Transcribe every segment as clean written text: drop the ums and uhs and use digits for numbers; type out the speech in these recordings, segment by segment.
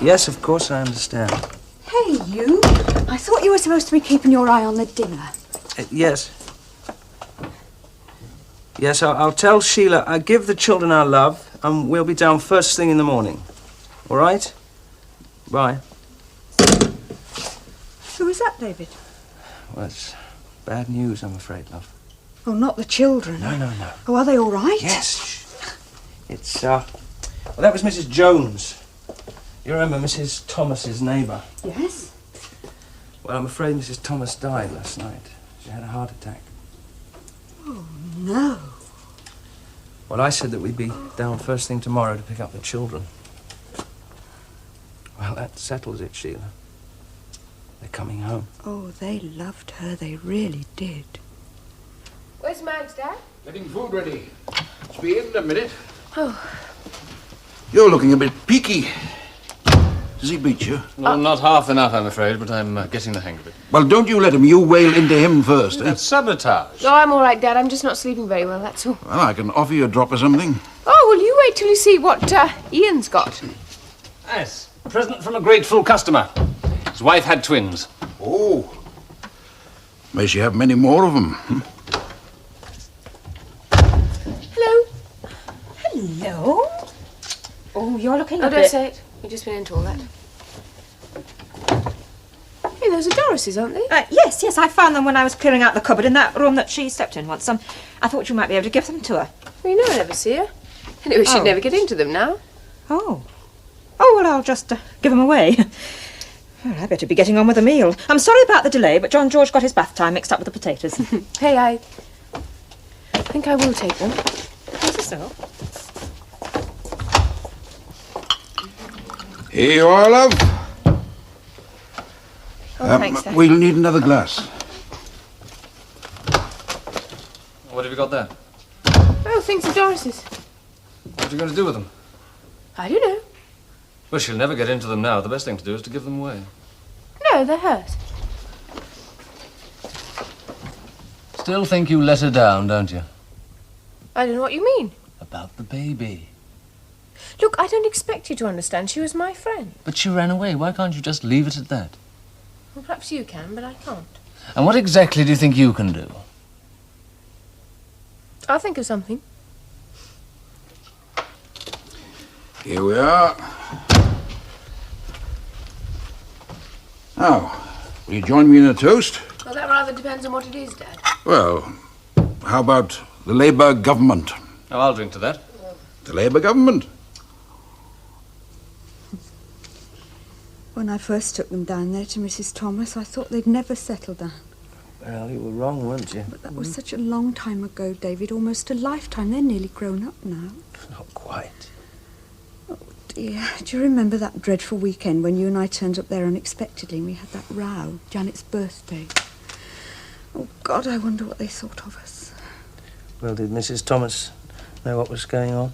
Yes, of course, I understand. Hey, you. I thought you were supposed to be keeping your eye on the dinner. Yes. Yes, I'll tell Sheila. I'll give the children our love, and we'll be down first thing in the morning. All right? Bye. Who is that, David? Well, it's bad news, I'm afraid, love. Oh, not the children. No. Oh, are they all right? Yes. It's, well, that was Mrs. Jones. You remember Mrs. Thomas's neighbour? Yes. Well, I'm afraid Mrs. Thomas died last night. She had a heart attack. Oh, no. Well, I said that we'd be down first thing tomorrow to pick up the children. Well, that settles it, Sheila. They're coming home. Oh, they loved her. They really did. Where's Mags, Dad? Getting food ready. It's be in a minute. Oh. You're looking a bit peaky. Does he beat you? Well, not half enough, I'm afraid, but I'm getting the hang of it. Well, don't you let him. You wail into him first, eh? That's sabotage. No, I'm all right, Dad. I'm just not sleeping very well, that's all. Well, I can offer you a drop of something. Oh, well, you wait till you see what Ian's got. Yes, a present from a grateful customer. His wife had twins. Oh. May she have many more of them. Hello. Hello? Oh, you're looking a Oh, bit... don't say it. You've just been into all that. Hey, those are Doris's, aren't they? Yes, I found them when I was clearing out the cupboard in that room that she slept in once. I thought you might be able to give them to her. Well, you know I never see her. Anyway, she'd never get into them now. Oh, well, I'll just give them away. Well, I better be getting on with the meal. I'm sorry about the delay, but John George got his bath time mixed up with the potatoes. Hey, I think I will take them. Is it so? Here you are, love. Oh, thanks, Dad. We'll need another glass. What have you got there? Oh, things are Doris's. What are you going to do with them? I don't know. Well, she'll never get into them now. The best thing to do is to give them away. No, they're hers. Still think you let her down, don't you? I don't know what you mean. About the baby. Look, I don't expect you to understand. She was my friend. But she ran away. Why can't you just leave it at that? Well, perhaps you can, but I can't. And what exactly do you think you can do? I'll think of something. Here we are. Now, will you join me in a toast? Well, that rather depends on what it is, Dad. Well, how about the Labour government? Oh, I'll drink to that. The Labour government? When I first took them down there to Mrs. Thomas, I thought they'd never settle down. Well, you were wrong, weren't you? But that was such a long time ago, David, almost a lifetime. They're nearly grown up now. Not quite. Oh, dear. Do you remember that dreadful weekend when you and I turned up there unexpectedly and we had that row, Janet's birthday? Oh, God, I wonder what they thought of us. Well, did Mrs. Thomas know what was going on?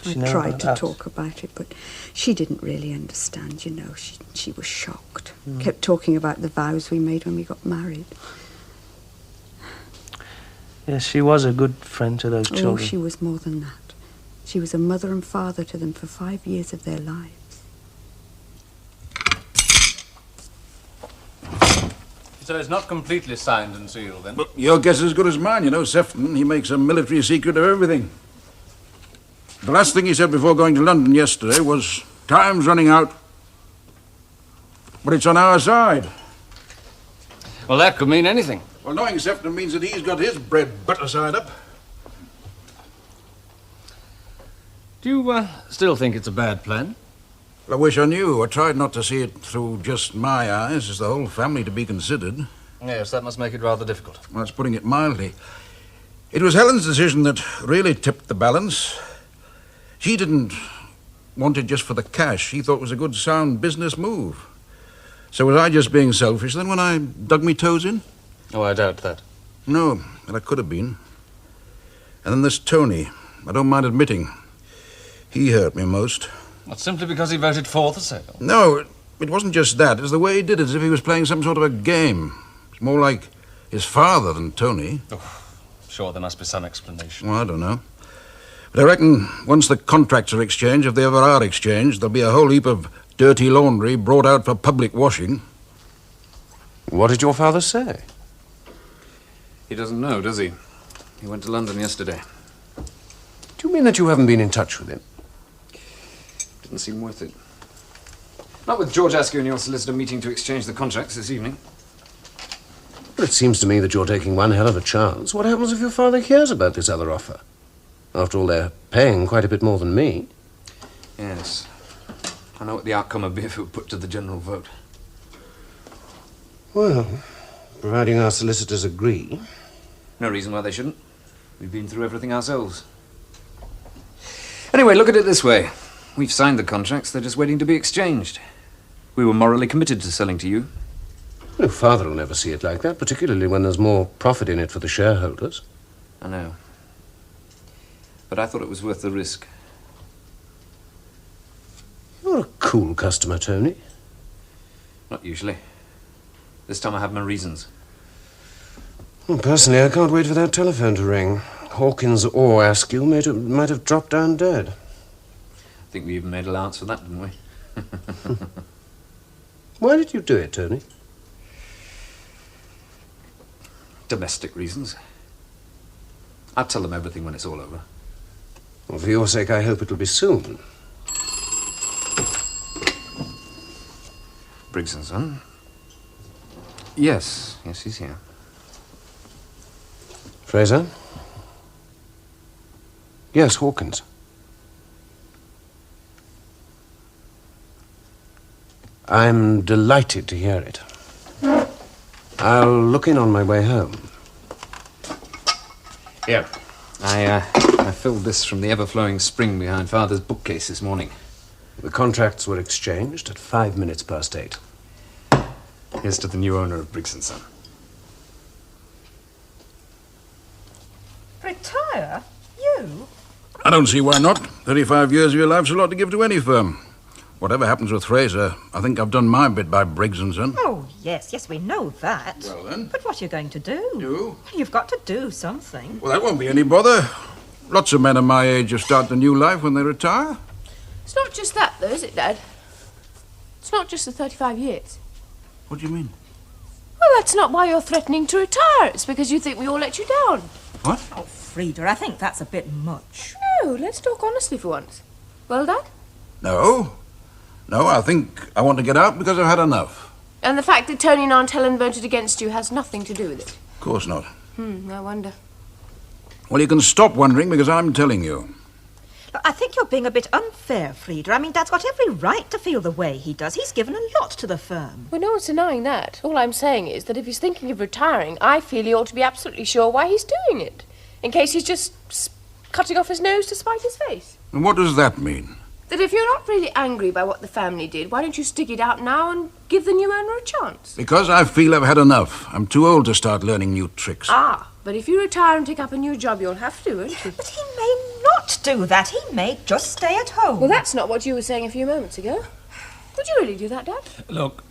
I tried to talk about it, but she didn't really understand, you know. She was shocked. Kept talking about the vows we made when we got married. Yes, she was a good friend to those children. Oh, she was more than that. She was a mother and father to them for 5 years of their lives. So it's not completely signed and sealed, then? But your guess is as good as mine, you know, Sefton. He makes a military secret of everything. The last thing he said before going to London yesterday was, time's running out, but it's on our side. Well, that could mean anything. Well, knowing Sefton means that he's got his bread butter side up. Do you still think it's a bad plan? Well, I wish I knew. I tried not to see it through just my eyes. There's the whole family to be considered. Yes, that must make it rather difficult. Well, that's putting it mildly. It was Helen's decision that really tipped the balance. She didn't want it just for the cash. She thought it was a good, sound business move. So was I just being selfish then when I dug me toes in? Oh, I doubt that. No, but I could have been. And then this Tony, I don't mind admitting, he hurt me most. Not simply because he voted for the sale. No, it wasn't just that. It was the way he did it, as if he was playing some sort of a game. It's more like his father than Tony. Oh, sure, there must be some explanation. Well, I don't know. But I reckon once the contracts are exchanged, if they ever are exchanged, there'll be a whole heap of dirty laundry brought out for public washing. What did your father say? He doesn't know, does he? He went to London yesterday. Do you mean that you haven't been in touch with him? Didn't seem worth it. Not with George Askew and your solicitor meeting to exchange the contracts this evening. Well, it seems to me that you're taking one hell of a chance. What happens if your father hears about this other offer? After all, they're paying quite a bit more than me. Yes. I know what the outcome would be if it were put to the general vote. Well, providing our solicitors agree. No reason why they shouldn't. We've been through everything ourselves. Anyway, look at it this way. We've signed the contracts, they're just waiting to be exchanged. We were morally committed to selling to you. Your father will never see it like that, particularly when there's more profit in it for the shareholders. I know. But I thought it was worth the risk. You're a cool customer, Tony. Not usually. This time I have my reasons. Well, personally, I can't wait for that telephone to ring. Hawkins or Askew might have dropped down dead. I think we even made allowance for that, didn't we? Why did you do it, Tony? Domestic reasons. I'll tell them everything when it's all over. Well, for your sake, I hope it'll be soon. Briggs & Son? Yes, he's here. Fraser? Yes, Hawkins. I'm delighted to hear it. I'll look in on my way home. Here. I filled this from the ever-flowing spring behind Father's bookcase this morning. The contracts were exchanged at 8:05. Here's to the new owner of Briggs & Son. Retire? You? I don't see why not. 35 years of your life's a lot to give to any firm. Whatever happens with Fraser, I think I've done my bit by Briggs & Son. Oh, yes, we know that. Well, then. But what are you going to do? Do? You've got to do something. Well, that won't be any bother. Lots of men of my age have started a new life when they retire. It's not just that, though, is it, Dad? It's not just the 35 years. What do you mean? Well, that's not why you're threatening to retire. It's because you think we all let you down. What? Oh, Freda, I think that's a bit much. No, let's talk honestly for once. Well, Dad? No. No, I think I want to get out because I've had enough. And the fact that Tony and Aunt Helen voted against you has nothing to do with it. Of course not. I wonder. Well, you can stop wondering because I'm telling you. Look, I think you're being a bit unfair, Freda. I mean, Dad's got every right to feel the way he does. He's given a lot to the firm. Well, no one's denying that. All I'm saying is that if he's thinking of retiring, I feel he ought to be absolutely sure why he's doing it. In case he's just cutting off his nose to spite his face. And what does that mean? That if you're not really angry by what the family did, why don't you stick it out now and give the new owner a chance? Because I feel I've had enough. I'm too old to start learning new tricks. Ah, but if you retire and take up a new job, you'll have to, won't you? But he may not do that. He may just stay at home. Well, that's not what you were saying a few moments ago. Would you really do that, Dad? Look,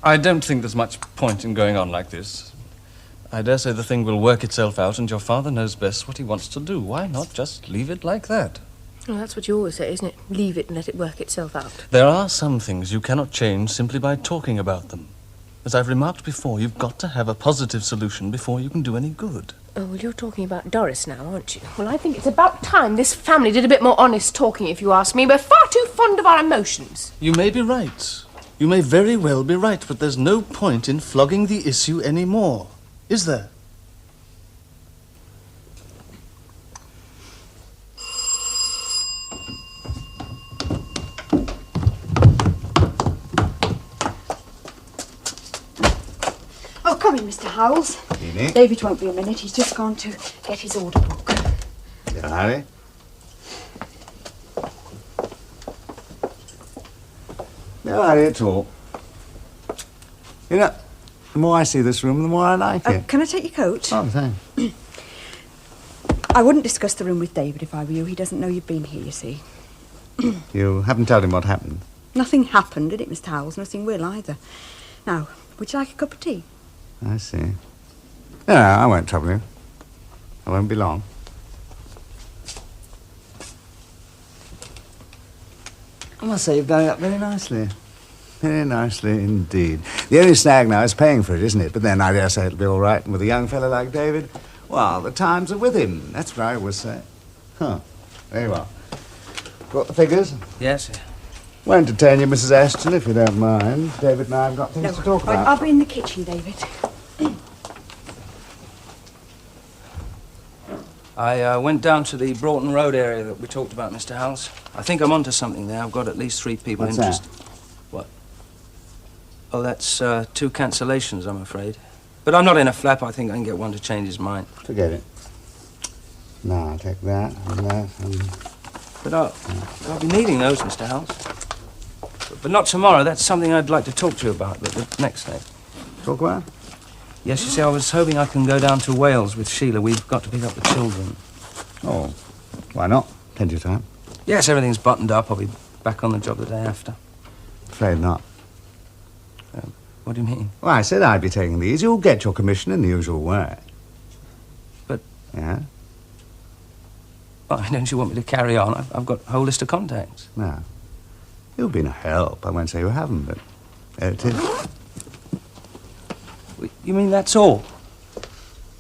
I don't think there's much point in going on like this. I dare say the thing will work itself out and your father knows best what he wants to do. Why not just leave it like that? Well, that's what you always say, isn't it? Leave it and let it work itself out. There are some things you cannot change simply by talking about them. As I've remarked before, you've got to have a positive solution before you can do any good. Oh, well, you're talking about Doris now, aren't you? Well, I think it's about time this family did a bit more honest talking, if you ask me. We're far too fond of our emotions. You may be right. You may very well be right, but there's no point in flogging the issue anymore, is there? Oh, come in, Mr. Howells. Evening. David won't be a minute. He's just gone to get his order book. Yeah, Harry? No hurry at all. You know, the more I see this room, the more I like it. Can I take your coat? Oh, thanks. I wouldn't discuss the room with David if I were you. He doesn't know you've been here, you see. You haven't told him what happened? Nothing happened, did it, Mr. Howells? Nothing will either. Now, would you like a cup of tea? I see. No, I won't trouble you. I won't be long. I must say you've done it up very nicely. Very nicely indeed. The only snag now is paying for it, isn't it? But then I dare say it'll be all right. And with a young fellow like David, well, the times are with him. That's what I always say. Huh. There you are. Got the figures? Yes. Won't detain you, Mrs. Ashton, if you don't mind. David and I have got things to talk about. I'll be in the kitchen, David. I went down to the Broughton Road area that we talked about, Mr. Howells. I think I'm onto something there. I've got at least 3 people What's interested. that? What? Oh, that's 2 cancellations, I'm afraid. But I'm not in a flap. I think I can get one to change his mind. Forget it. No, I'll take that and that and... But I'll be needing those, Mr. Howells. But not tomorrow. That's something I'd like to talk to you about, but the next day. Talk about? Yes, you see, I was hoping I can go down to Wales with Sheila. We've got to pick up the children. Oh, why not? Plenty of time. Yes, everything's buttoned up. I'll be back on the job the day after. Afraid not. What do you mean? Well, I said I'd be taking these. You'll get your commission in the usual way. But... Yeah? Oh, don't you want me to carry on? I've got a whole list of contacts. No. You've been a help. I won't say you haven't, but there it is. You mean that's all?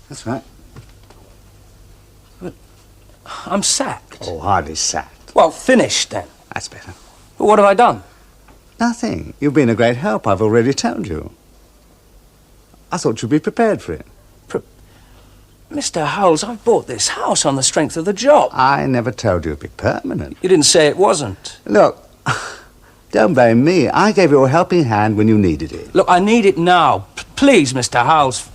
That's right. But I'm sacked. Oh, hardly sacked. Well, finished then. That's better. But what have I done? Nothing. You've been a great help. I've already told you. I thought you'd be prepared for it. Mr. Howells, I've bought this house on the strength of the job. I never told you it'd be permanent. You didn't say it wasn't. Look, don't blame me. I gave you a helping hand when you needed it. Look, I need it now. Please, Mr. Howells.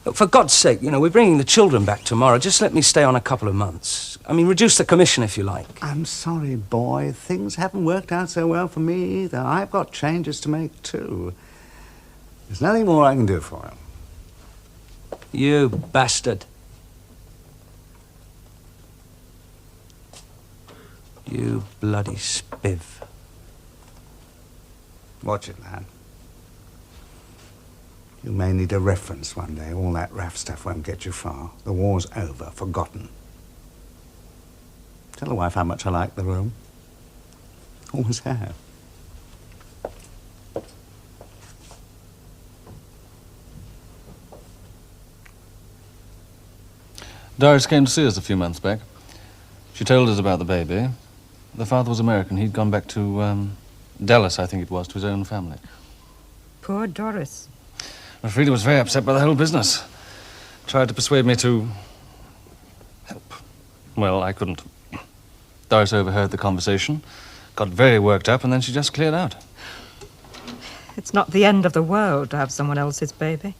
Look, for God's sake, you know, we're bringing the children back tomorrow. Just let me stay on a couple of months. I mean, reduce the commission if you like. I'm sorry, boy. Things haven't worked out so well for me either. I've got changes to make, too. There's nothing more I can do for him. You bastard. You bloody spiv. Watch it, lad. You may need a reference one day. All that RAF stuff won't get you far. The war's over, forgotten. Tell the wife how much I like the room. Always have. Doris came to see us a few months back. She told us about the baby. The father was American. He'd gone back to Dallas, I think it was, to his own family. Poor Doris. Well, Freda was very upset by the whole business. Tried to persuade me to help. Well, I couldn't. Doris overheard the conversation, got very worked up, and then she just cleared out. It's not the end of the world to have someone else's baby.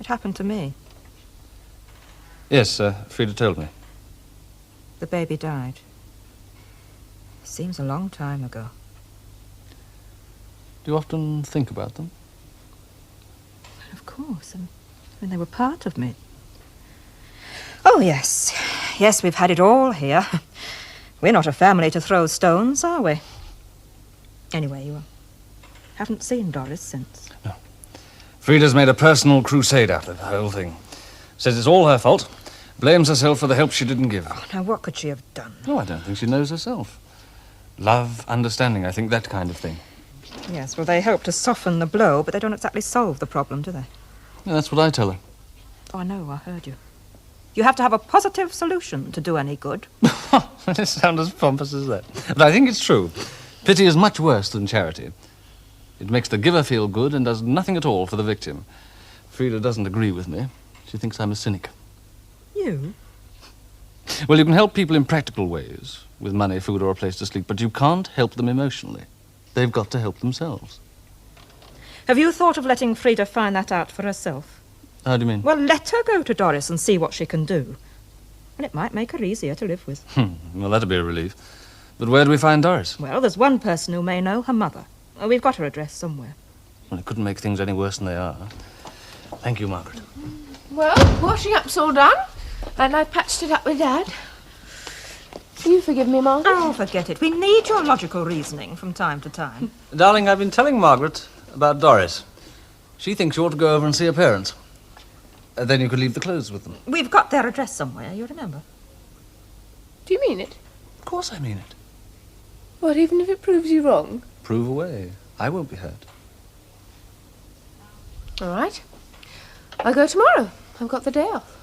It happened to me. Yes, Freda told me. The baby died. Seems a long time ago. Do you often think about them? Of course. I mean, they were part of me. Oh, yes. Yes, we've had it all here. We're not a family to throw stones, are we? Anyway, you haven't seen Doris since. No. Freda's made a personal crusade out of the whole thing. Says it's all her fault. Blames herself for the help she didn't give. Oh, now, what could she have done? Oh, I don't think she knows herself. Love, understanding, I think that kind of thing. Yes, well, they help to soften the blow, but they don't exactly solve the problem, do they? Yeah, that's what I tell her. Oh, I know, I heard you. You have to have a positive solution to do any good. It sounds as pompous as that. But I think it's true. Pity is much worse than charity. It makes the giver feel good and does nothing at all for the victim. Freda doesn't agree with me. She thinks I'm a cynic. You? Well, you can help people in practical ways, with money, food, or a place to sleep, but you can't help them emotionally. They've got to help themselves. Have you thought of letting Freda find that out for herself? How do you mean? Well, let her go to Doris and see what she can do. And it might make her easier to live with. Well, that'd be a relief. But where do we find Doris? Well, there's one person who may know, her mother. We've got her address somewhere. Well, it couldn't make things any worse than they are. Thank you, Margaret. Well, washing up's all done, and I patched it up with Dad. You forgive me, Margaret? Oh, forget it. We need your logical reasoning from time to time. Darling, I've been telling Margaret about Doris. She thinks you ought to go over and see her parents. Then you could leave the clothes with them. We've got their address somewhere, you remember? Do you mean it? Of course I mean it. What, even if it proves you wrong? Prove away. I won't be hurt. All right. I'll go tomorrow. I've got the day off.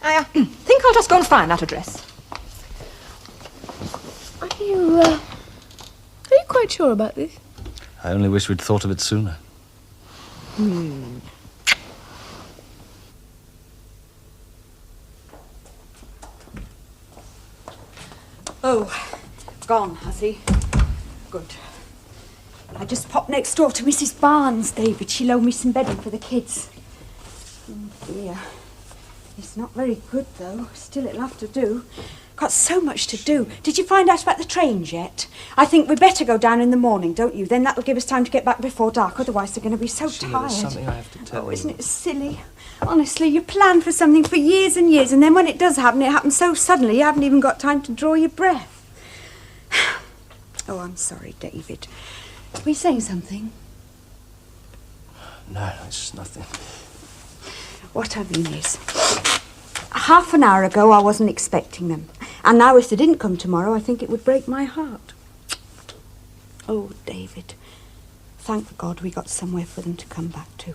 I think I'll just go and find that address. Are you quite sure about this? I only wish we'd thought of it sooner. Oh, gone, has he? Good. I just popped next door to Mrs. Barnes, David. She loaned me some bedding for the kids. Oh, dear. It's not very good, though. Still, it'll have to do. Got so much to do. Did you find out about the trains yet? I think we'd better go down in the morning, don't you? Then that'll give us time to get back before dark. Otherwise, they're going to be so Sheila, tired. there's something I have to tell you. Isn't it silly? Honestly, you plan for something for years and years, and then when it does happen, it happens so suddenly you haven't even got time to draw your breath. Oh, I'm sorry, David. Were you saying something? No, it's nothing. What I mean is, half an hour ago I wasn't expecting them. And now if they didn't come tomorrow, I think it would break my heart. Oh, David, thank God we got somewhere for them to come back to.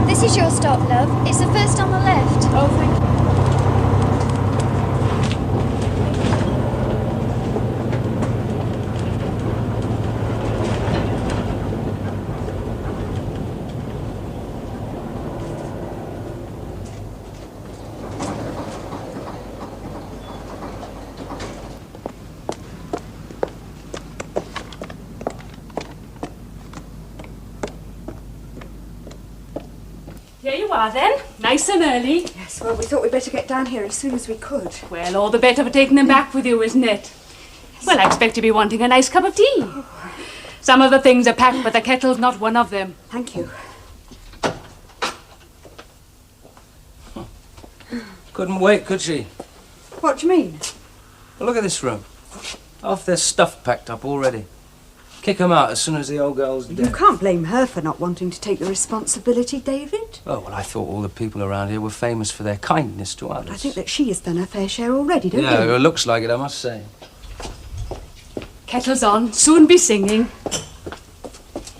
This is your stop, love. It's the first on the left. Oh, thank you. Here you are then, nice and early. Yes, well, we thought we'd better get down here as soon as we could. Well, all the better for taking them back with you, isn't it? Well, I expect you'll be wanting a nice cup of tea. Some of the things are packed, but the kettle's not one of them. Thank you. Couldn't wait, could she? What do you mean? Well, look at this room. Half their stuff packed up already. Kick them out as soon as the old girl's dead. You can't blame her for not wanting to take the responsibility, David. Oh, well, I thought all the people around here were famous for their kindness to others. I think that she has done her fair share already, don't Yeah, you? it looks like it, I must say. Kettle's on, soon be singing.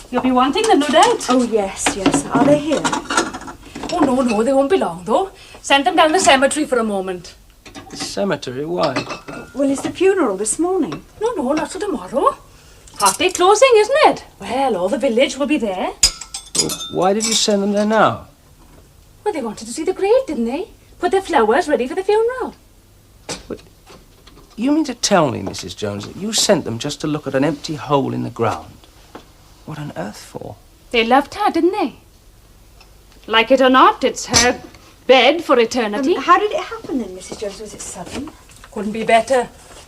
You'll be wanting them, no doubt. Oh, yes, yes. Are they here? Oh, no, they won't be long, though. Send them down the cemetery for a moment. The cemetery, why? Well, is the funeral this morning? No, not till tomorrow. Half-day closing, isn't it? Well, all the village will be there. Well, why did you send them there now? Well, they wanted to see the grave, didn't they? Put their flowers ready for the funeral. You mean to tell me, Mrs. Jones, that you sent them just to look at an empty hole in the ground? What on earth for? They loved her, didn't they? Like it or not, it's her bed for eternity. How did it happen then, Mrs. Jones? Was it sudden? Couldn't be better.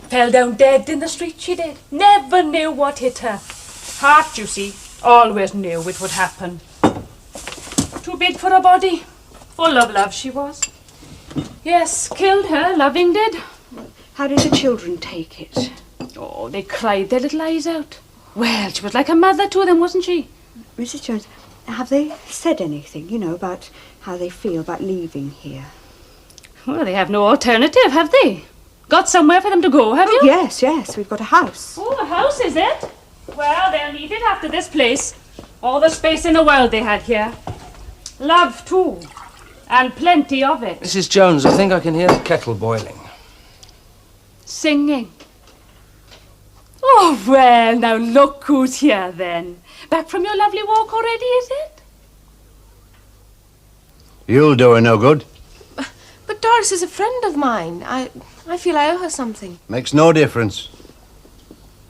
Fell down dead in the street, she did. Never knew what hit her. Heart, you see, always knew it would happen. Too big for a body. Full of love she was. Yes, killed her, loving did. How did the children take it? Oh, they cried their little eyes out. Well, she was like a mother to them, wasn't she? Mrs. Jones, have they said anything, about how they feel about leaving here? Well, they have no alternative, have they? Got somewhere for them to go, have you? Yes, we've got a house. Oh, a house, is it? Well, they'll need it after this place. All the space in the world they had here. Love, too. And plenty of it. Mrs. Jones, I think I can hear the kettle boiling. Singing. Oh, well, now look who's here, then. Back from your lovely walk already, is it? You'll do her no good. But Doris is a friend of mine. I feel I owe her something. Makes no difference.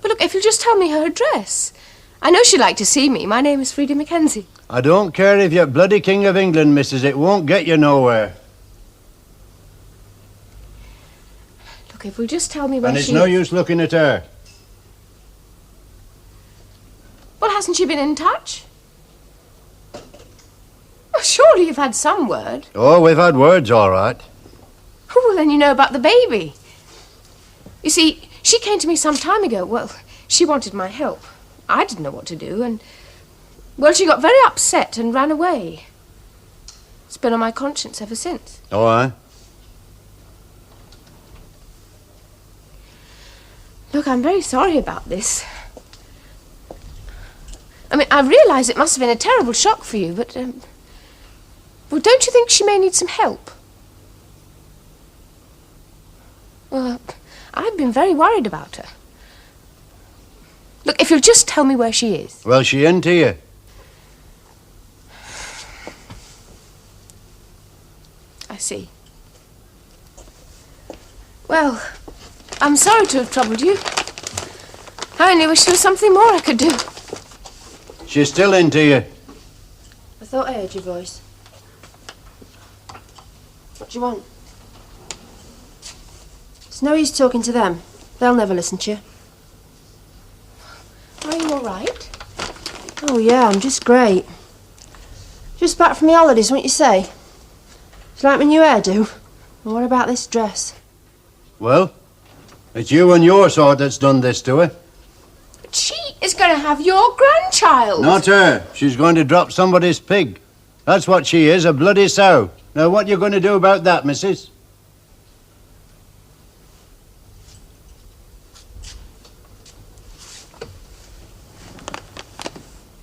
But look, if you'll just tell me her address. I know she'd like to see me. My name is Freda Mackenzie. I don't care if you're bloody King of England, missus. It won't get you nowhere. Look, if you'll just tell me where And it's she no is. use looking at her. Well, hasn't she been in touch? Well, surely you've had some word. Oh, we've had words, all right. Oh, well, then you know about the baby. You see, she came to me some time ago. Well, she wanted my help. I didn't know what to do, and... Well, she got very upset and ran away. It's been on my conscience ever since. Oh, aye? Look, I'm very sorry about this. I mean, I realise it must have been a terrible shock for you, but, well, don't you think she may need some help? Well, I've been very worried about her. Look, if you'll just tell me where she is. Well, she isn't here. I see. Well, I'm sorry to have troubled you. I only wish there was something more I could do. She's still into you. I thought I heard your voice. What do you want? It's no use talking to them. They'll never listen to you. Are you all right? Oh, yeah, I'm just great. Just back from the holidays, wouldn't you say? It's like my new hairdo. And what about this dress? Well, it's you and your sort that's done this to her. But she is going to have your grandchild. Not her. She's going to drop somebody's pig. That's what she is, a bloody sow. Now, what you going to do about that, missus?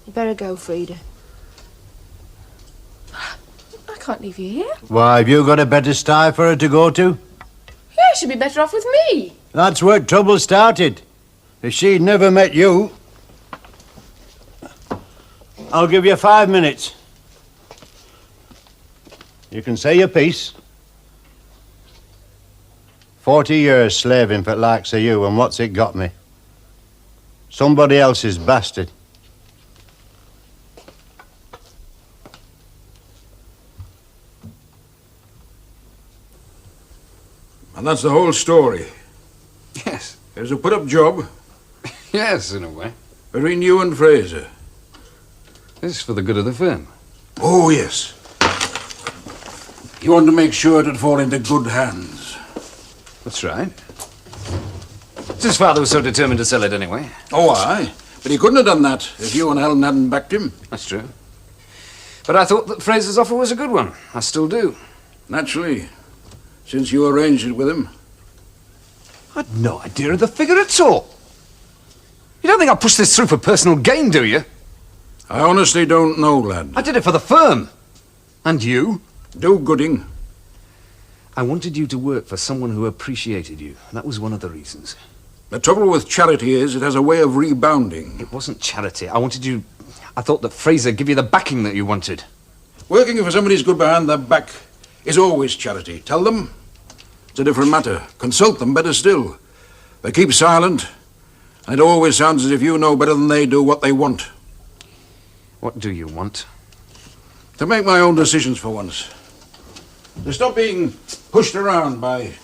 You better go, Freda. I can't leave you here. Why, have you got a better sty for her to go to? Yeah, she'd be better off with me. That's where trouble started. If she'd never met you... I'll give you 5 minutes. You can say your piece. 40 years slaving for the likes of you, and what's it got me? Somebody else's bastard. And that's the whole story. Yes. It was a put-up job. Yes, in a way. Between you and Fraser. This is for the good of the firm. Oh, yes. You want to make sure it'd fall into good hands. That's right. His father was so determined to sell it anyway. Oh, aye. But he couldn't have done that if you and Helen hadn't backed him. That's true. But I thought that Fraser's offer was a good one. I still do. Naturally. Since you arranged it with him. I'd no idea of the figure at all. You don't think I pushed this through for personal gain, do you? I honestly don't know, lad. I did it for the firm. And you? Do-gooding. I wanted you to work for someone who appreciated you. That was one of the reasons. The trouble with charity is it has a way of rebounding. It wasn't charity. I thought that Fraser give you the backing that you wanted. Working for somebody who's good behind their back is always charity. Tell them. It's a different matter. Consult them, better still. They keep silent, and it always sounds as if you know better than they do what they want. What do you want? To make my own decisions for once. To stop being pushed around by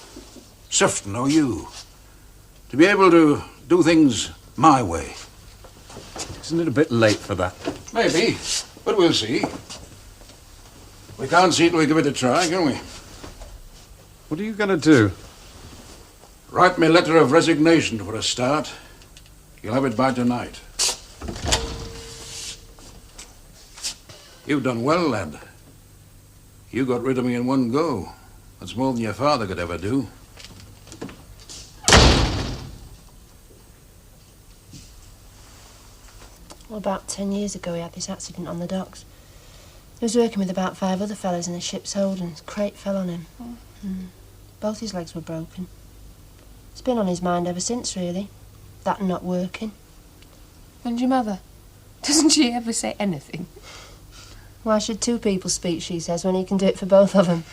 Sefton or you. To be able to do things my way. Isn't it a bit late for that? Maybe, but we'll see. We can't see till we give it a try, can we? What are you going to do? Write me a letter of resignation for a start. You'll have it by tonight. You've done well, lad. You got rid of me in one go. That's more than your father could ever do. Well, about 10 years ago he had this accident on the docks. He was working with about 5 other fellas in a ship's hold and his crate fell on him. Both his legs were broken. It's been on his mind ever since, really. That and not working. And your mother? Doesn't she ever say anything? Why should 2 people speak, she says, when he can do it for both of them?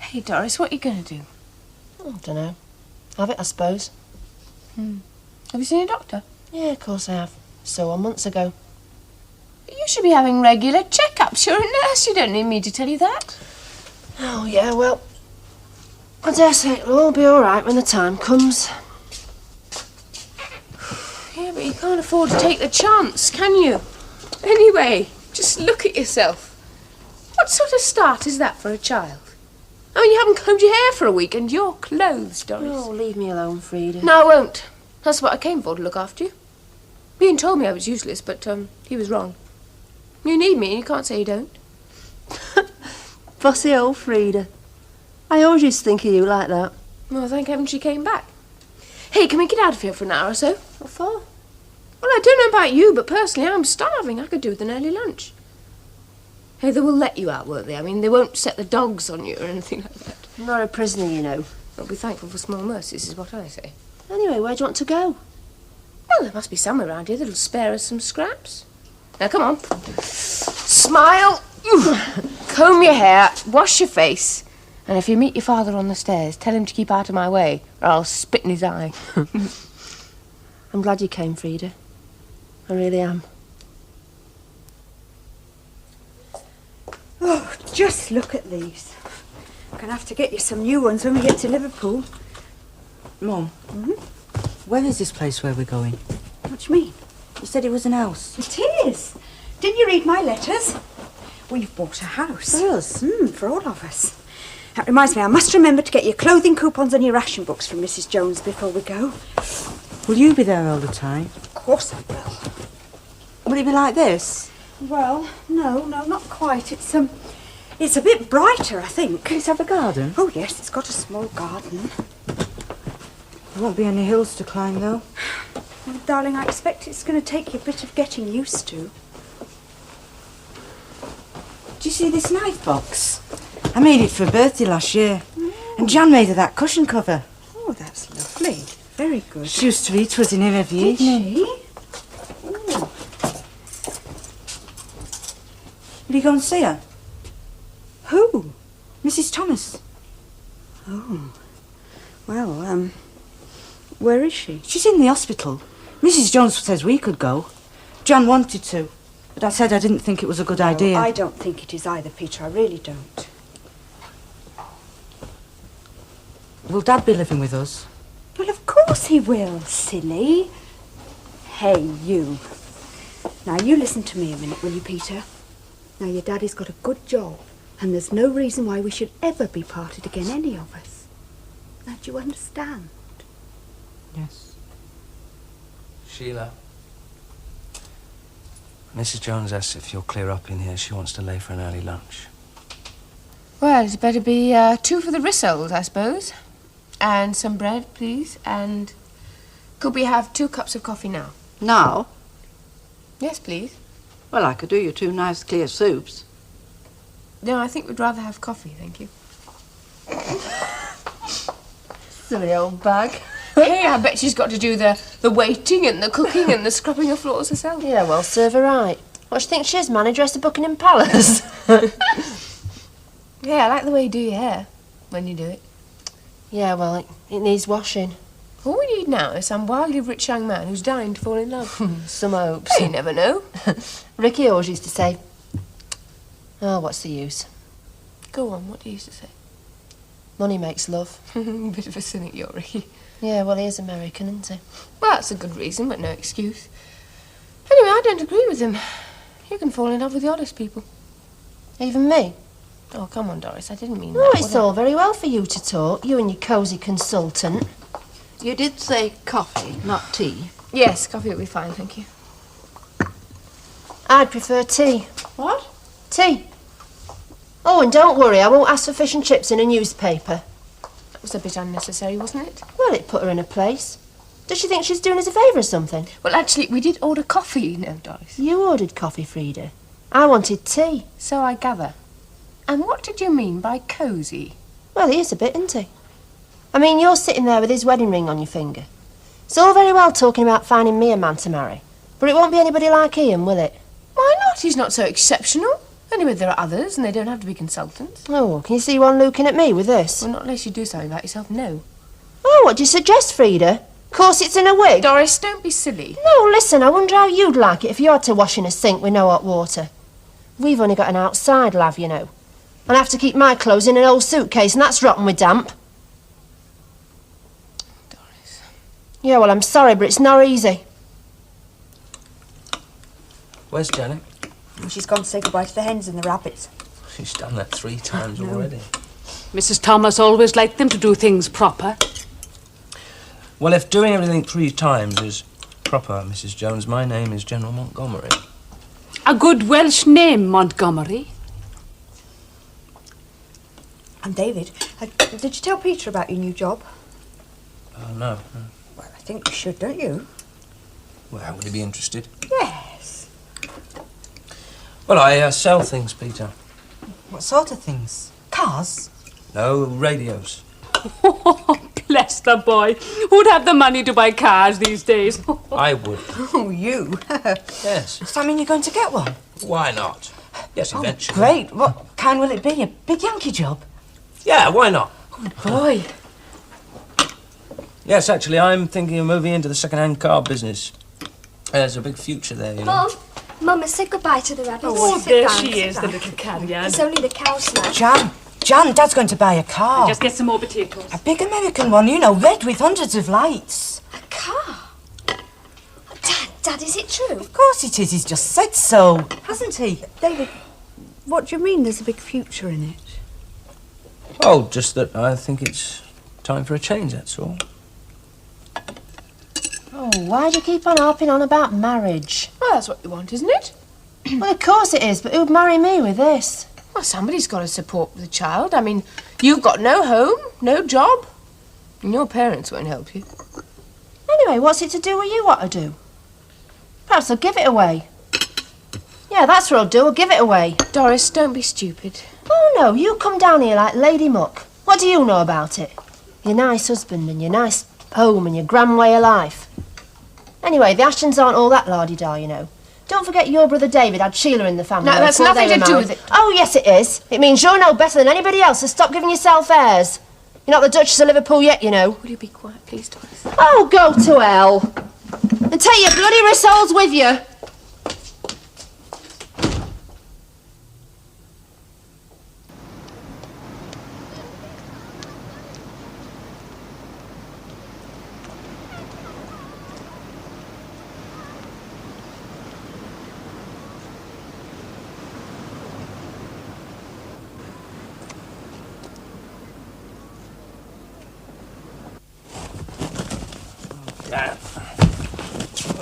Hey, Doris, what are you going to do? I don't know. Have it, I suppose. Have you seen a doctor? Yeah, of course I have. So on months ago. You should be having regular checkups. You're a nurse. You don't need me to tell you that. Oh, yeah, well, I dare say it'll all be all right when the time comes. Yeah, but you can't afford to take the chance, can you? Anyway, just look at yourself. What sort of start is that for a child? I mean, you haven't combed your hair for a week and you're clothes, Doris. Oh, leave me alone, Freda. No, I won't. That's what I came for, to look after you. Ian told me I was useless, but he was wrong. You need me and you can't say you don't. Bossy old Freda. I always used to think of you like that. Well, thank heaven she came back. Hey, can we get out of here for an hour or so? What for? Well, I don't know about you, but personally, I'm starving. I could do with an early lunch. Hey, they will let you out, won't they? I mean, they won't set the dogs on you or anything like that. I'm not a prisoner, you know. I'll be thankful for small mercies, is what I say. Anyway, where do you want to go? Well, there must be somewhere around here that'll spare us some scraps. Now, come on. Smile. Comb your hair. Wash your face. And if you meet your father on the stairs, tell him to keep out of my way, or I'll spit in his eye. I'm glad you came, Freda. I really am. Oh, just look at these. I'm going to have to get you some new ones when we get to Liverpool. Mum, where is this place where we're going? What do you mean? You said it was an house. It is. Didn't you read my letters? We've bought a house. For us? For all of us. That reminds me, I must remember to get your clothing coupons and your ration books from Mrs. Jones before we go. Will you be there all the time? Of course I will. Will it be like this? Well, no, not quite. It's a bit brighter, I think. Does it have a garden? Oh, yes, it's got a small garden. There won't be any hills to climb, though. Well, darling, I expect it's going to take you a bit of getting used to. Do you see this knife box? I made it for a birthday last year. And Jan made her that cushion cover. Oh, that's lovely. Very good. She used to eat was in here every year. Did she? Oh. Will you go and see her? Who? Mrs. Thomas. Oh. Well, where is she? She's in the hospital. Mrs. Jones says we could go. Jan wanted to, but I said I didn't think it was a good idea. I don't think it is either, Peter. I really don't. Will Dad be living with us? Well, of course he will, silly. Hey, you. Now, you listen to me a minute, will you, Peter? Now, your daddy's got a good job, and there's no reason why we should ever be parted again, any of us. Now, do you understand? Yes. Sheila. Mrs. Jones asks if you'll clear up in here. She wants to lay for an early lunch. Well, it's better be 2 for the rissoles, I suppose. And some bread, please. And could we have 2 cups of coffee now? Now? Yes, please. Well, I could do you 2 nice clear soups. No, I think we'd rather have coffee, thank you. Silly old bag. Hey, I bet she's got to do the waiting and the cooking and the scrubbing of floors herself. Yeah, well, serve her right. What do you think she is, manageress of Buckingham Palace? Yeah, I like the way you do your hair when you do it. Yeah, well, it needs washing. All we need now is some wildly rich young man who's dying to fall in love. Some hopes. You never know. Ricky always used to say, oh, what's the use? Go on, what do you used to say? Money makes love. Bit of a cynic, you're Ricky. Yeah, well, he is American, isn't he? Well, that's a good reason, but no excuse. Anyway, I don't agree with him. You can fall in love with the oddest people. Even me? Oh, come on, Doris, I didn't mean Oh, that. it's all very well for you to talk, you and your cosy consultant. You did say coffee, not tea. Yes, coffee will be fine, thank you. I'd prefer tea. What? Tea. Oh, and don't worry, I won't ask for fish and chips in a newspaper. That was a bit unnecessary, wasn't it? Well, it put her in her place. Does she think she's doing us a favour or something? Well, actually, we did order coffee, you know, Doris. You ordered coffee, Freda. I wanted tea. So I gather. And what did you mean by cosy? Well, he is a bit, isn't he? I mean, you're sitting there with his wedding ring on your finger. It's all very well talking about finding me a man to marry, but it won't be anybody like Ian, will it? Why not? He's not so exceptional. Anyway, there are others, and they don't have to be consultants. Oh, can you see one looking at me with this? Well, not unless you do something about yourself, no. Oh, what do you suggest, Freda? Corsets and a wig? Doris, don't be silly. No, listen, I wonder how you'd like it if you had to wash in a sink with no hot water. We've only got an outside lav, you know. And I have to keep my clothes in an old suitcase, and that's rotten with damp. Doris. Yeah, well, I'm sorry, but it's not easy. Where's Janet? She's gone to say goodbye to the hens and the rabbits. She's done that 3 times already. Mrs. Thomas always liked them to do things proper. Well, if doing everything 3 times is proper, Mrs. Jones, my name is General Montgomery. A good Welsh name, Montgomery. And David, did you tell Peter about your new job? No. Well, think you should, don't you? Well, would he be interested? Yes. Well, I sell things, Peter. What sort of things? Cars? No, radios. Bless the boy. Who'd have the money to buy cars these days? I would. Oh, you? Yes. Does that mean you're going to get one? Why not? Yes, eventually. Great. What kind will it be? A big Yankee job? Yeah, why not? Boy. Yes, actually, I'm thinking of moving into the second-hand car business. There's a big future there, you know. Mum, say goodbye to the rabbits. Oh, Sit there down, she sit is, the down. little carrion. It's only the cow smell. Jan, Dad's going to buy a car. Just get some more potatoes. A big American one, you know, red with hundreds of lights. A car? Dad, is it true? Of course it is. He's just said so, hasn't he? David, what do you mean there's a big future in it? Oh, just that I think it's time for a change, that's all. Oh, why do you keep on harping on about marriage? Well, that's what you want, isn't it? Well, of course it is, but who'd marry me with this? Well, somebody's got to support the child. I mean, you've got no home, no job, and your parents won't help you. Anyway, what's it to do with you what to do? Perhaps I'll give it away. Yeah, that's what I'll do. I'll give it away. Doris, don't be stupid. Oh, no, you come down here like Lady Muck. What do you know about it? Your nice husband and your nice home and your grand way of life. Anyway, the Ashtons aren't all that lardy-da, you know. Don't forget your brother David had Sheila in the family. No, that's before they nothing were to do married. with it. Oh, yes, it is. It means you're no better than anybody else, so stop giving yourself airs. You're not the Duchess of Liverpool yet, you know. Will you be quiet, please, Doris? Oh, go to hell. And take your bloody rissoles with you.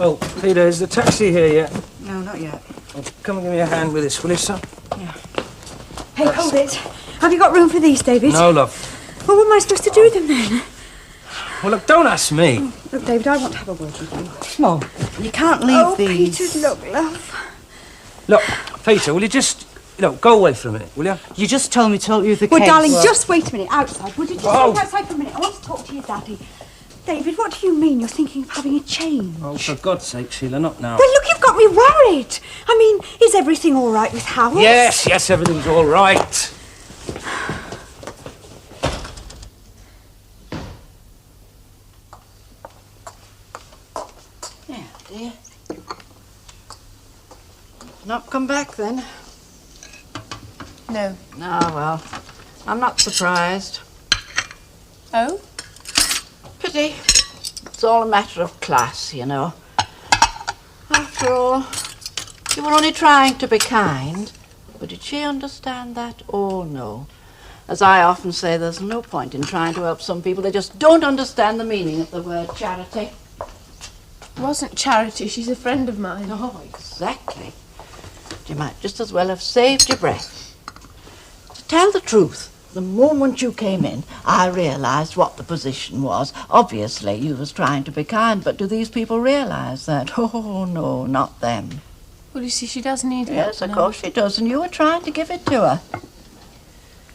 Oh, Peter, is the taxi here yet? No, not yet. Oh, come and give me a hand with this, will you, son? Yeah. Hey, hold it. Have you got room for these, David? No, love. Well, what am I supposed to do with them then? Well, look, don't ask me. Look, David, I want to have a word with you. Come on. You can't leave these. Peter, look, love. Look, Peter, will you just, go away for a minute, will you? You just told me to help you with the Well, case. darling, just wait a minute outside. Would you just Oh. wait outside for a minute? I want to talk to your daddy. David, what do you mean you're thinking of having a change? Oh, for God's sake, Sheila, not now. Well, look, you've got me worried. I mean, is everything all right with Howard? Yes, everything's all right. Yeah, dear. Not come back then? No. Ah, well, I'm not surprised. Oh? Pity. It's all a matter of class, you know. After all, you were only trying to be kind. But did she understand that? Oh, no. As I often say, there's no point in trying to help some people. They just don't understand the meaning of the word charity. It wasn't charity. She's a friend of mine. Oh, exactly. You might just as well have saved your breath. To tell the truth, the moment you came in, I realised what the position was. Obviously, you was trying to be kind, but do these people realise that? Oh, no, not them. Well, you see, she does need help. Yes, of course she does, and you were trying to give it to her.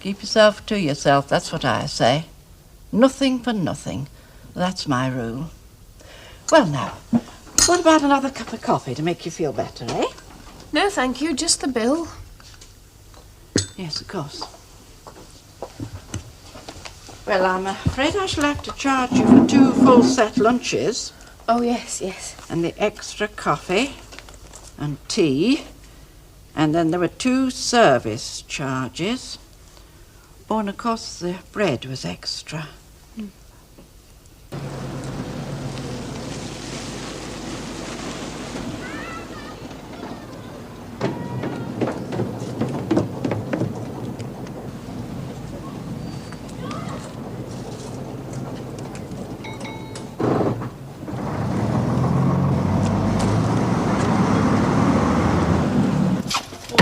Keep yourself to yourself, that's what I say. Nothing for nothing. That's my rule. Well, now, what about another cup of coffee to make you feel better, eh? No, thank you. Just the bill. Yes, of course. Well, I'm afraid I shall have to charge you for 2 full set lunches. Oh, yes, yes. And the extra coffee and tea. And then there were 2 service charges. Oh, and of course the bread was extra.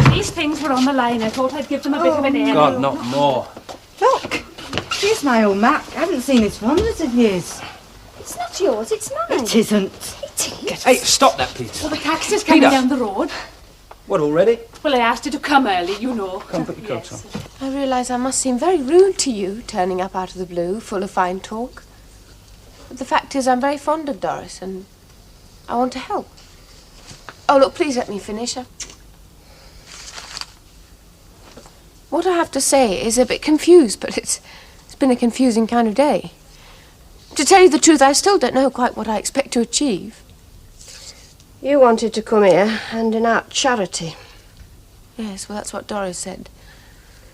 These things were on the line. I thought I'd give them a bit of an air. God, not more. Look, here's my old Mac. I haven't seen it for hundreds of years. It's not not yours, it's mine. It isn't. It is. Hey, stop that, please. Well, the taxi's coming Peter. down the road. What, already? Well, I asked you to come early, you know. Come put your coat on. I realise I must seem very rude to you, turning up out of the blue, full of fine talk. But the fact is, I'm very fond of Doris, and I want to help. Oh, look, please let me finish. What I have to say is a bit confused, but it's been a confusing kind of day. To tell you the truth, I still don't know quite what I expect to achieve. You wanted to come here handing out charity. Yes, well, that's what Doris said.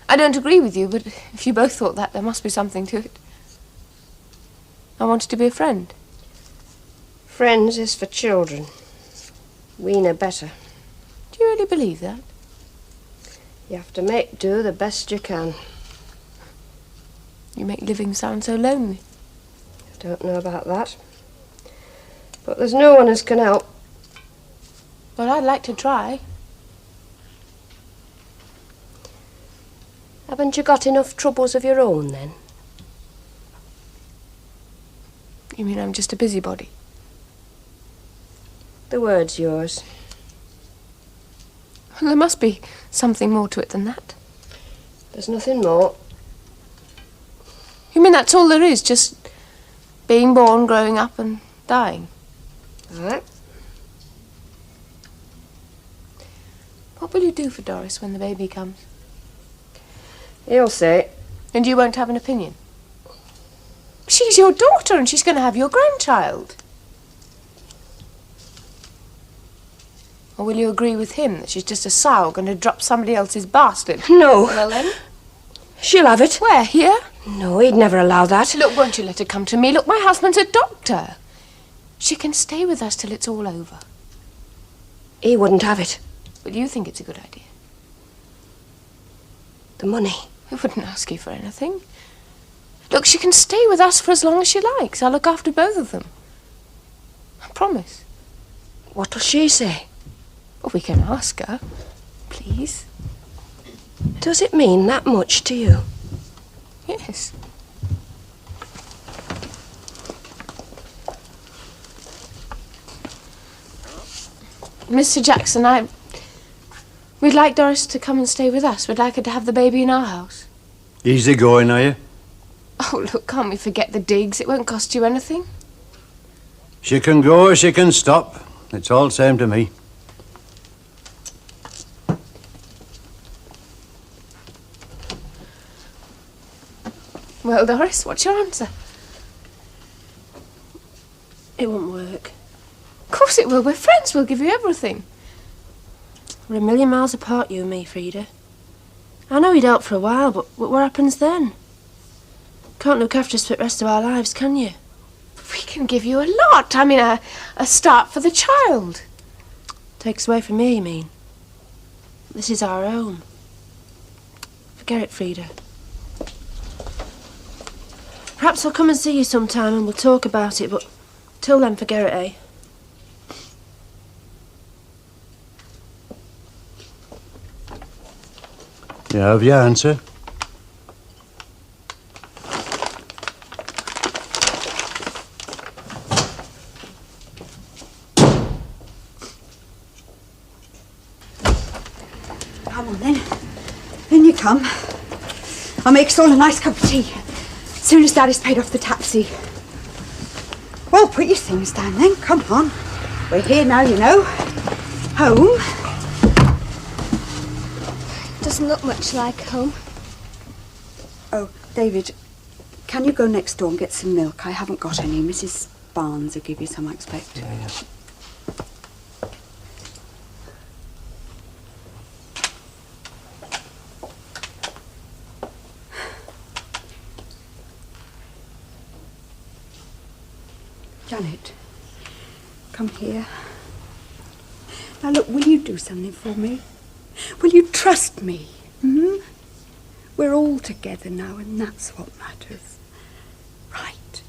I don't agree with you, but if you both thought that, there must be something to it. I wanted to be a friend. Friends is for children. We know better. Do you really believe that? You have to make do the best you can. You make living sound so lonely. I don't know about that. But there's no one as can help. Well, I'd like to try. Haven't you got enough troubles of your own, then? You mean I'm just a busybody? The word's yours. Well, there must be something more to it than that. There's nothing more. You mean that's all there is, just being born, growing up and dying? All right. What will you do for Doris when the baby comes? You'll see. And you won't have an opinion? She's your daughter and she's going to have your grandchild. Or will you agree with him that she's just a sow going to drop somebody else's bastard? No. Well then? She'll have it. Where, here? No, he'd never allow that. Look, won't you let her come to me? Look, my husband's a doctor. She can stay with us till it's all over. He wouldn't have it. But you think it's a good idea? The money. I wouldn't ask you for anything. Look, she can stay with us for as long as she likes. I'll look after both of them. I promise. What'll she say? Well, we can ask her. Please. Does it mean that much to you? Yes. Mr. Jackson, we'd like Doris to come and stay with us. We'd like her to have the baby in our house. Easy going, are you? Oh, look, can't we forget the digs? It won't cost you anything. She can go or she can stop. It's all same to me. Well, Doris, what's your answer? It won't work. Of course it will. We're friends. We'll give you everything. We're a million miles apart, you and me, Freda. I know he'd help for a while, but what happens then? Can't look after us for the rest of our lives, can you? We can give you a lot. I mean, a start for the child. Takes away from me, you mean? This is our own. Forget it, Freda. Perhaps I'll come and see you sometime and we'll talk about it, but till then, forget it, eh? You have your answer. Come on then. In you come. I'll make us all a nice cup of tea. As soon as Daddy's paid off the taxi. Well, put your things down then. Come on. We're here now, you know. Home. Doesn't look much like home. Oh, David, can you go next door and get some milk? I haven't got any. Mrs. Barnes will give you some, I expect. Yeah. Janet, come here. Now look, will you do something for me? Will you trust me? Hmm? We're all together now, and that's what matters. Right.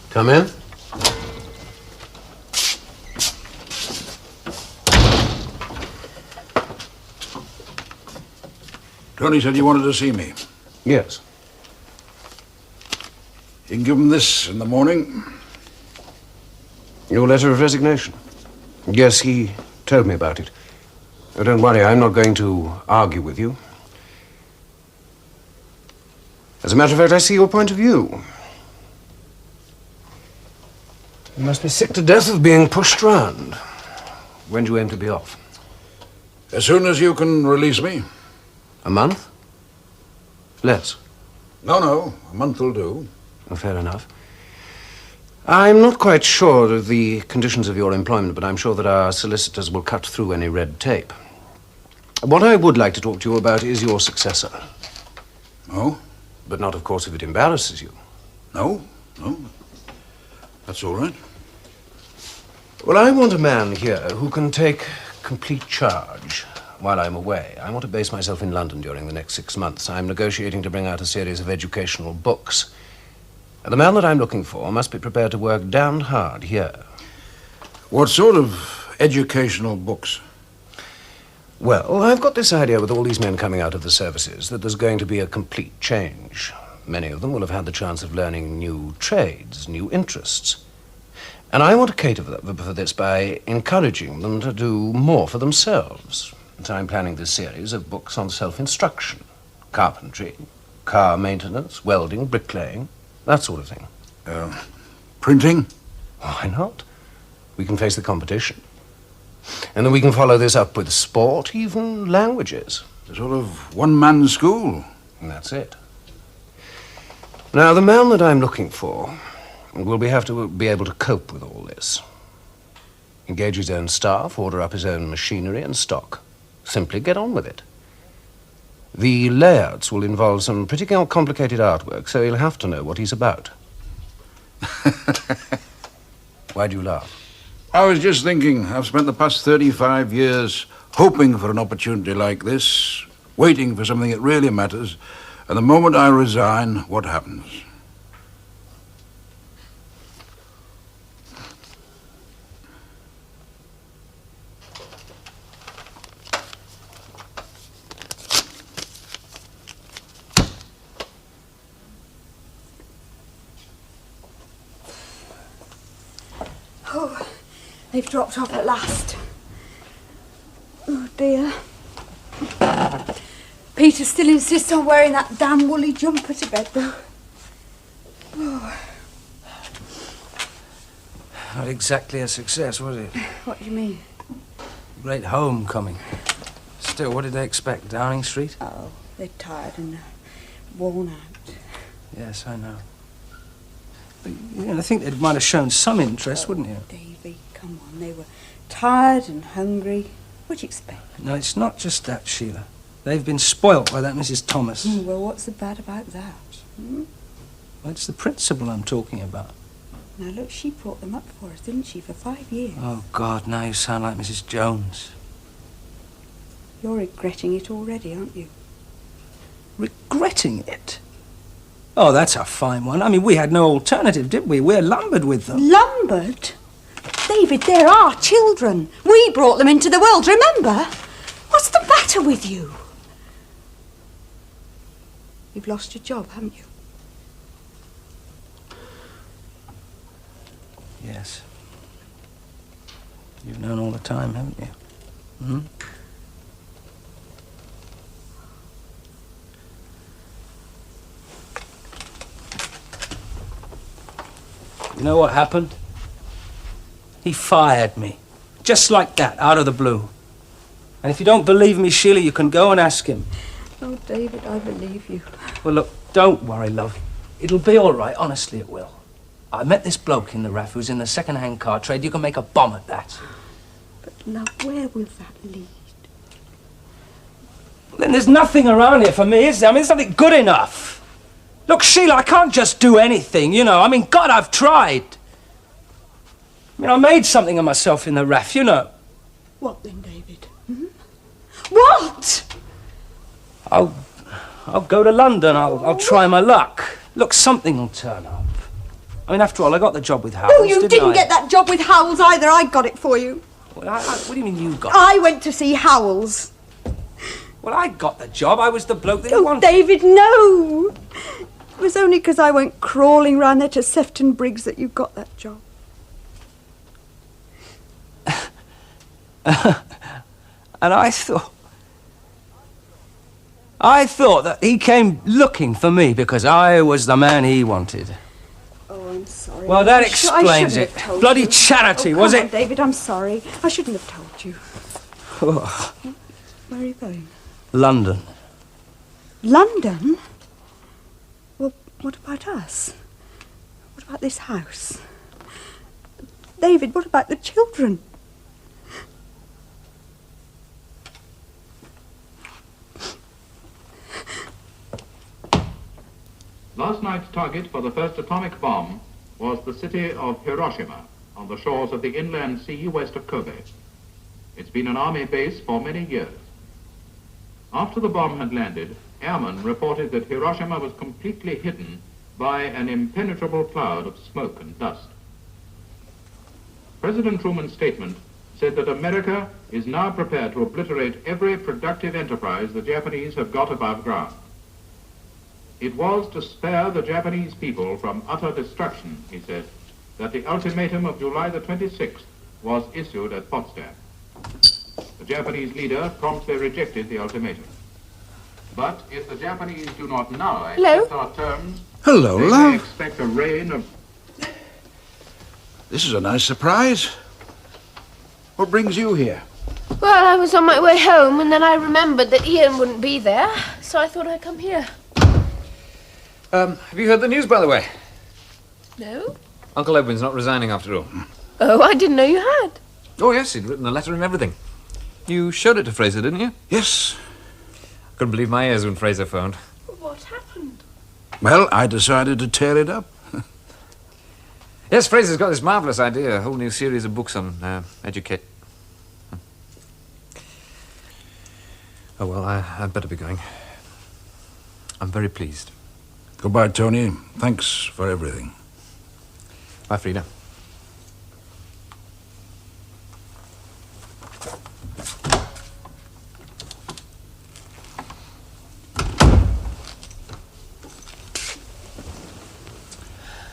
Come in. Tony said you wanted to see me. Yes. You can give him this in the morning. Your letter of resignation? Yes, he told me about it. Oh, don't worry, I'm not going to argue with you. As a matter of fact, I see your point of view. You must be sick to death of being pushed round. When do you aim to be off? As soon as you can release me. A month? Less? No, a month will do. Oh, fair enough. I'm not quite sure of the conditions of your employment, but I'm sure that our solicitors will cut through any red tape. What I would like to talk to you about is your successor. Oh? But not, of course, if it embarrasses you. No. That's all right. Well, I want a man here who can take complete charge while I'm away. I want to base myself in London during the next 6 months. I'm negotiating to bring out a series of educational books. The man that I'm looking for must be prepared to work damned hard here. What sort of educational books? Well, I've got this idea with all these men coming out of the services that there's going to be a complete change. Many of them will have had the chance of learning new trades, new interests. And I want to cater for this by encouraging them to do more for themselves. So I'm planning this series of books on self-instruction, carpentry, car maintenance, welding, bricklaying, that sort of thing. Printing? Why not? We can face the competition. And then we can follow this up with sport, even languages. A sort of one-man school. And that's it. Now, the man that I'm looking for will have to be able to cope with all this. Engage his own staff, order up his own machinery and stock. Simply get on with it. The layouts will involve some pretty complicated artwork, so he'll have to know what he's about. Why do you laugh? I was just thinking, I've spent the past 35 years hoping for an opportunity like this, waiting for something that really matters, and the moment I resign, what happens? Oh, they've dropped off at last. Oh, dear. Peter still insists on wearing that damn woolly jumper to bed, though. Oh. Not exactly a success, was it? What do you mean? Great homecoming. Still, what did they expect? Downing Street? Oh, they're tired and worn out. Yes, I know. But, I think they might have shown some interest, wouldn't you? Davy, come on. They were tired and hungry. What'd you expect? No, it's not just that, Sheila. They've been spoilt by that Mrs. Thomas. Well, what's so bad about that? Well, it's the principle I'm talking about. Now, look, she brought them up for us, didn't she, for 5 years? Oh, God, now you sound like Mrs. Jones. You're regretting it already, aren't you? Regretting it? Oh, that's a fine one. I mean, we had no alternative, did we? We're lumbered with them. Lumbered? David, they're our children. We brought them into the world, remember? What's the matter with you? You've lost your job, haven't you? Yes. You've known all the time, haven't you? Hmm? You know what happened? He fired me. Just like that, out of the blue. And if you don't believe me, Sheila, you can go and ask him. Oh, David, I believe you. Well, look, don't worry, love. It'll be all right, honestly it will. I met this bloke in the RAF who's in the second-hand car trade. You can make a bomb at that. But, love, where will that lead? Well, then there's nothing around here for me, is there? I mean, it's nothing good enough. Look, Sheila, I can't just do anything, you know. I mean, God, I've tried. I mean, I made something of myself in the RAF, you know. What then, David? Hmm? What? I'll go to London. I'll try my luck. Look, something will turn up. I mean, after all, I got the job with Howells, No, you didn't get that job with Howells either. I got it for you. Well, what do you mean you got it? I went to see Howells. Well, I got the job. I was the bloke that Oh, you wanted. David, no! It was only because I went crawling round there to Sefton Briggs that you got that job. And I thought that he came looking for me because I was the man he wanted. Oh, I'm sorry. Well, that I explains shouldn't it. have told Bloody you. charity, Oh, was come on, it? David, I'm sorry. I shouldn't have told you. Oh, Where are you going? London. London? Well, what about us? What about this house? David, what about the children? Last night's target for the first atomic bomb was the city of Hiroshima on the shores of the inland sea west of Kobe. It's been an army base for many years. After the bomb had landed, airmen reported that Hiroshima was completely hidden by an impenetrable cloud of smoke and dust. President Truman's statement said that America is now prepared to obliterate every productive enterprise the Japanese have got above ground. It was to spare the Japanese people from utter destruction, he said, that the ultimatum of July the 26th was issued at Potsdam. The Japanese leader promptly rejected the ultimatum. But if the Japanese do not now accept our terms, Hello, they love. may expect a rain of... This is a nice surprise. What brings you here? Well, I was on my way home, and then I remembered that Ian wouldn't be there, so I thought I'd come here. Have you heard the news, by the way? No? Uncle Edwin's not resigning after all. Oh, I didn't know you had. Oh, yes, he'd written a letter and everything. You showed it to Fraser, didn't you? Yes. Couldn't believe my ears when Fraser phoned. What happened? Well, I decided to tear it up. Yes, Fraser's got this marvellous idea, a whole new series of books on educate. Oh, well, I'd better be going. I'm very pleased. Goodbye, Tony. Thanks for everything. Bye, Freda.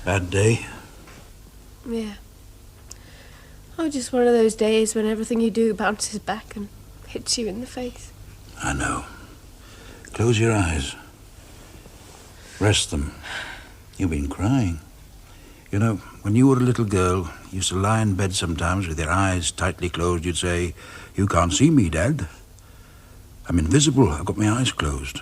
Bad day? Yeah. Oh, just one of those days when everything you do bounces back and hits you in the face. I know. Close your eyes. Rest them. You've been crying. You know, when you were a little girl, you used to lie in bed sometimes with your eyes tightly closed. You'd say, "You can't see me, Dad. I'm invisible. I've got my eyes closed."